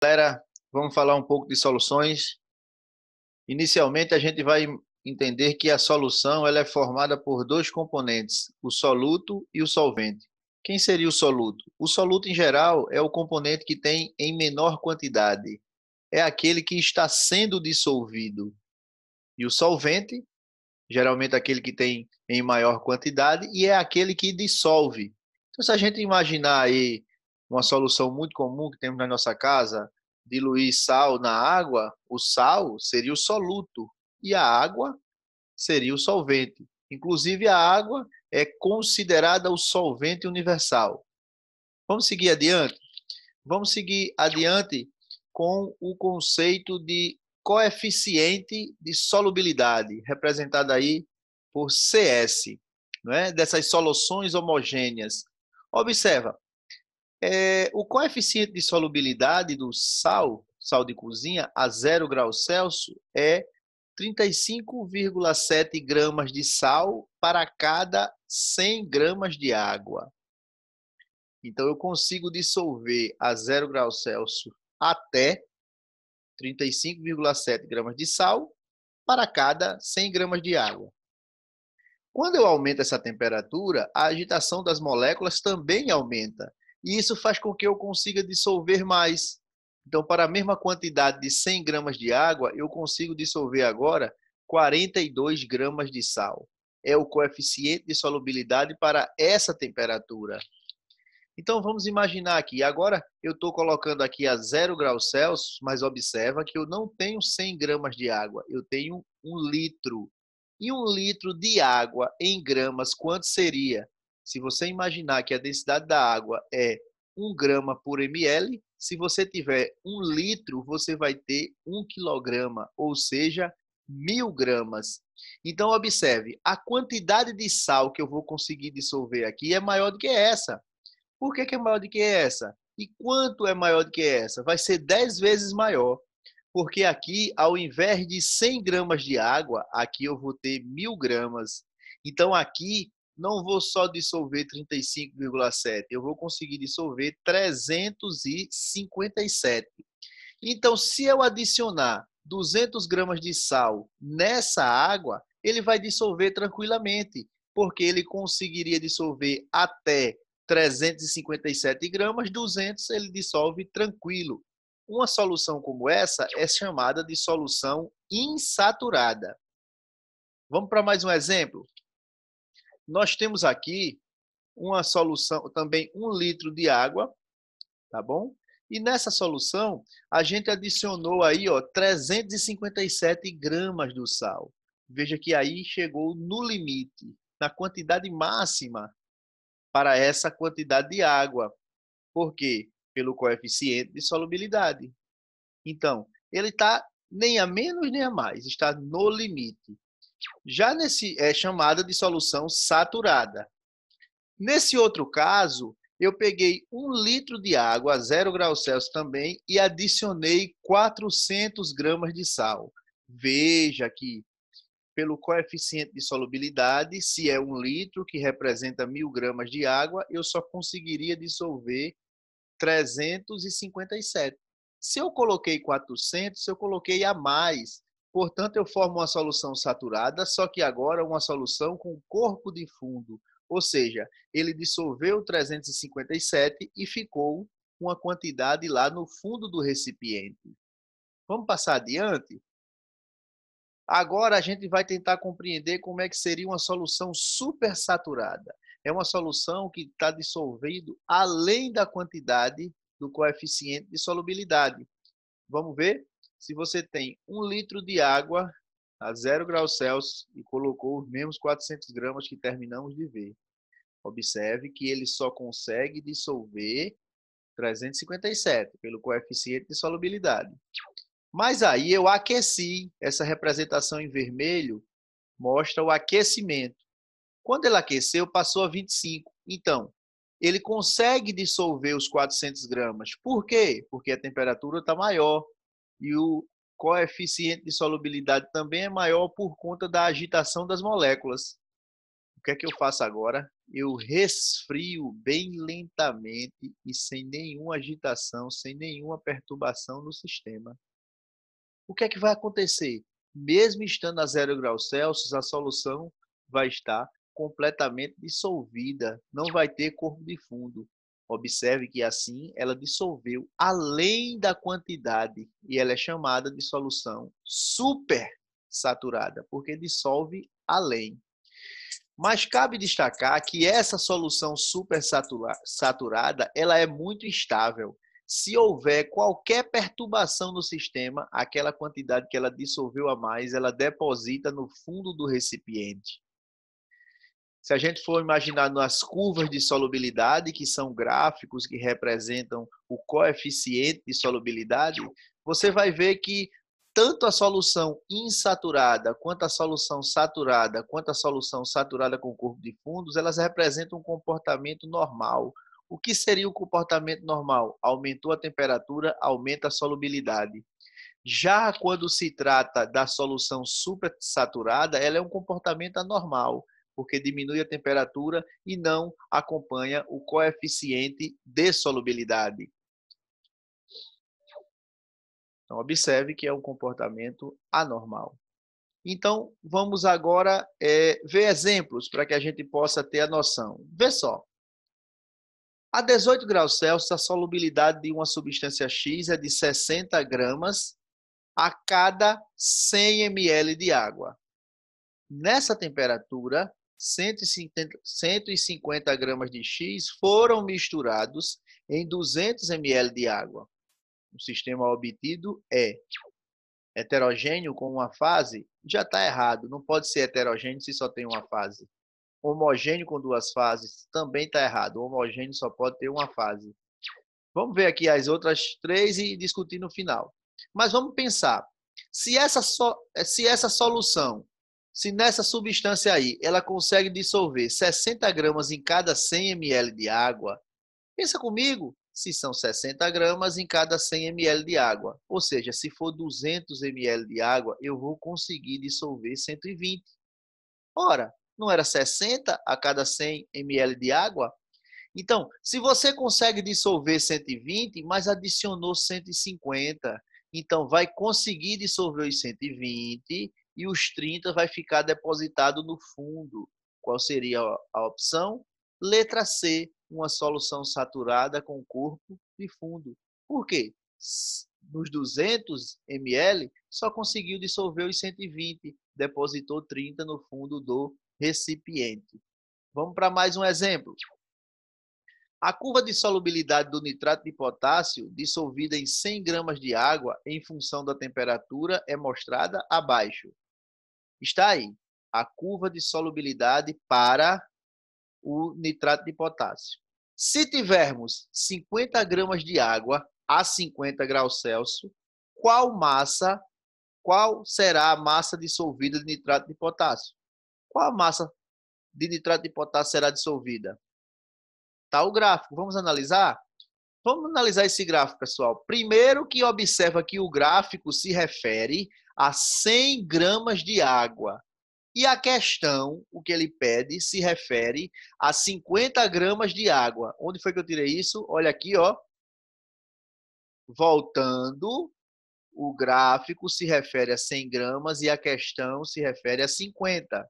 Galera, vamos falar um pouco de soluções. Inicialmente, a gente vai entender que a solução ela é formada por dois componentes, o soluto e o solvente. Quem seria o soluto? O soluto, em geral, é o componente que tem em menor quantidade. É aquele que está sendo dissolvido. E o solvente, geralmente, é aquele que tem em maior quantidade e é aquele que dissolve. Então, se a gente imaginar aí uma solução muito comum que temos na nossa casa, diluir sal na água, o sal seria o soluto e a água seria o solvente. Inclusive, a água é considerada o solvente universal. Vamos seguir adiante? Vamos seguir adiante com o conceito de coeficiente de solubilidade, representado aí por CS, não é? Dessas soluções homogêneas. Observa, o coeficiente de solubilidade do sal de cozinha, a 0 graus Celsius, é 35,7 gramas de sal para cada 100 gramas de água. Então, eu consigo dissolver a 0 graus Celsius até 35,7 gramas de sal para cada 100 gramas de água. Quando eu aumento essa temperatura, a agitação das moléculas também aumenta. E isso faz com que eu consiga dissolver mais. Então, para a mesma quantidade de 100 gramas de água, eu consigo dissolver agora 42 gramas de sal. É o coeficiente de solubilidade para essa temperatura. Então, vamos imaginar aqui. Agora, eu estou colocando aqui a 0 graus Celsius, mas observa que eu não tenho 100 gramas de água. Eu tenho 1 litro. E 1 litro de água em gramas, quanto seria? Se você imaginar que a densidade da água é 1 grama por ml, se você tiver 1 litro, você vai ter 1 quilograma, ou seja, 1.000 gramas. Então, observe, a quantidade de sal que eu vou conseguir dissolver aqui é maior do que essa. Por que é maior do que essa? E quanto é maior do que essa? Vai ser 10 vezes maior, porque aqui, ao invés de 100 gramas de água, aqui eu vou ter 1.000 gramas. Então, aqui, não vou só dissolver 35,7, eu vou conseguir dissolver 357. Então, se eu adicionar 200 gramas de sal nessa água, ele vai dissolver tranquilamente, porque ele conseguiria dissolver até 357 gramas, 200 ele dissolve tranquilo. Uma solução como essa é chamada de solução insaturada. Vamos para mais um exemplo? Nós temos aqui uma solução, também 1 litro de água, tá bom? E nessa solução, a gente adicionou aí, ó, 357 gramas do sal. Veja que aí chegou no limite, na quantidade máxima para essa quantidade de água. Por quê? Pelo coeficiente de solubilidade. Então, ele está nem a menos nem a mais, está no limite. Já nesse é chamada de solução saturada. Nesse outro caso, eu peguei 1 litro de água a 0 graus Celsius também e adicionei 400 gramas de sal. Veja que, pelo coeficiente de solubilidade, se é 1 litro, que representa 1.000 gramas de água, eu só conseguiria dissolver 357. Se eu coloquei 400, eu coloquei a mais. Portanto, eu formo uma solução saturada, só que agora uma solução com corpo de fundo. Ou seja, ele dissolveu 357 e ficou uma quantidade lá no fundo do recipiente. Vamos passar adiante? Agora a gente vai tentar compreender como é que seria uma solução supersaturada. É uma solução que está dissolvendo além da quantidade do coeficiente de solubilidade. Vamos ver? Se você tem 1 litro de água a 0 graus Celsius e colocou os mesmos 400 gramas que terminamos de ver. Observe que ele só consegue dissolver 357 pelo coeficiente de solubilidade. Mas aí eu aqueci, essa representação em vermelho mostra o aquecimento. Quando ele aqueceu, passou a 25. Então, ele consegue dissolver os 400 gramas. Por quê? Porque a temperatura está maior e o coeficiente de solubilidade também é maior por conta da agitação das moléculas. que é que eu faço agora? Eu resfrio bem lentamente e sem nenhuma agitação, sem nenhuma perturbação no sistema. O que é que vai acontecer? Mesmo estando a 0 graus Celsius, a solução vai estar completamente dissolvida, não vai ter corpo de fundo. Observe que assim ela dissolveu além da quantidade e ela é chamada de solução super saturada, porque dissolve além. Mas cabe destacar que essa solução supersaturada, ela é muito instável. Se houver qualquer perturbação no sistema, aquela quantidade que ela dissolveu a mais, ela deposita no fundo do recipiente. Se a gente for imaginar nas curvas de solubilidade, que são gráficos que representam o coeficiente de solubilidade, você vai ver que tanto a solução insaturada, quanto a solução saturada, quanto a solução saturada com corpo de fundos, elas representam um comportamento normal. O que seria o comportamento normal? Aumentou a temperatura, aumenta a solubilidade. Já quando se trata da solução supersaturada, ela é um comportamento anormal, porque diminui a temperatura e não acompanha o coeficiente de solubilidade. Então, observe que é um comportamento anormal. Então, vamos agora ver exemplos para que a gente possa ter a noção. Vê só. A 18 graus Celsius, a solubilidade de uma substância X é de 60 gramas a cada 100 ml de água. Nessa temperatura, 150 gramas de X foram misturados em 200 ml de água. O sistema obtido é heterogêneo com uma fase? Já está errado, não pode ser heterogêneo se só tem uma fase. Homogêneo com duas fases? Também está errado, homogêneo só pode ter uma fase. Vamos ver aqui as outras três e discutir no final. Mas vamos pensar, se essa solução, se nessa substância aí, ela consegue dissolver 60 gramas em cada 100 ml de água, pensa comigo, se são 60 gramas em cada 100 ml de água, ou seja, se for 200 ml de água, eu vou conseguir dissolver 120. Ora, não era 60 a cada 100 ml de água? Então, se você consegue dissolver 120, mas adicionou 150, então vai conseguir dissolver os 120 e os 30 vai ficar depositado no fundo. Qual seria a opção? Letra C, uma solução saturada com corpo de fundo. Por quê? Nos 200 ml, só conseguiu dissolver os 120, depositou 30 no fundo do recipiente. Vamos para mais um exemplo. A curva de solubilidade do nitrato de potássio dissolvida em 100 gramas de água em função da temperatura é mostrada abaixo. Está aí a curva de solubilidade para o nitrato de potássio. Se tivermos 50 gramas de água a 50 graus Celsius, qual será a massa dissolvida de nitrato de potássio? Qual a massa de nitrato de potássio será dissolvida? Tá o gráfico. Vamos analisar? Vamos analisar esse gráfico, pessoal. Primeiro que observa que o gráfico se refere a 100 gramas de água. E a questão, o que ele pede, se refere a 50 gramas de água. Onde foi que eu tirei isso? Olha aqui, ó. Voltando, o gráfico se refere a 100 gramas e a questão se refere a 50.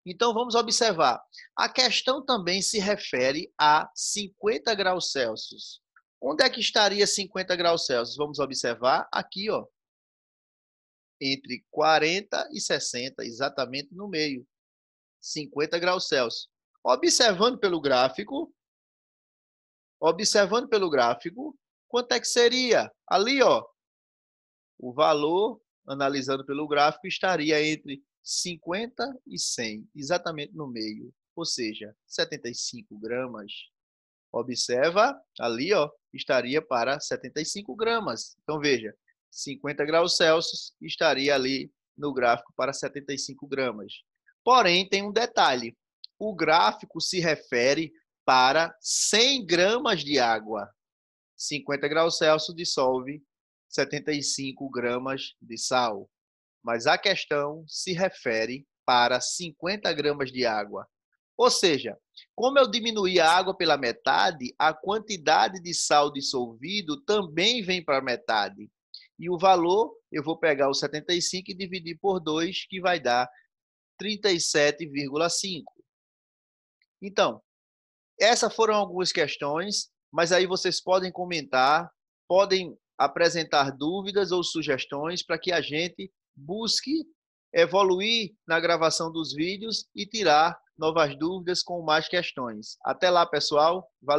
Então, vamos observar. A questão também se refere a 50 graus Celsius. Onde é que estaria 50 graus Celsius? Vamos observar aqui, ó. Entre 40 e 60, exatamente no meio. 50 graus Celsius. Observando pelo gráfico, quanto é que seria? Ali, ó. O valor, analisando pelo gráfico, estaria entre 50 e 100, exatamente no meio, ou seja, 75 gramas. Observa, ali, ó, estaria para 75 gramas. Então, veja, 50 graus Celsius estaria ali no gráfico para 75 gramas. Porém, tem um detalhe. O gráfico se refere para 100 gramas de água. 50 graus Celsius dissolve 75 gramas de sal. Mas a questão se refere para 50 gramas de água. Ou seja, como eu diminuí a água pela metade, a quantidade de sal dissolvido também vem para a metade. E o valor, eu vou pegar o 75 e dividir por 2, que vai dar 37,5. Então, essas foram algumas questões, mas aí vocês podem comentar, podem apresentar dúvidas ou sugestões para que a gente busque evoluir na gravação dos vídeos e tirar novas dúvidas com mais questões. Até lá, pessoal. Valeu!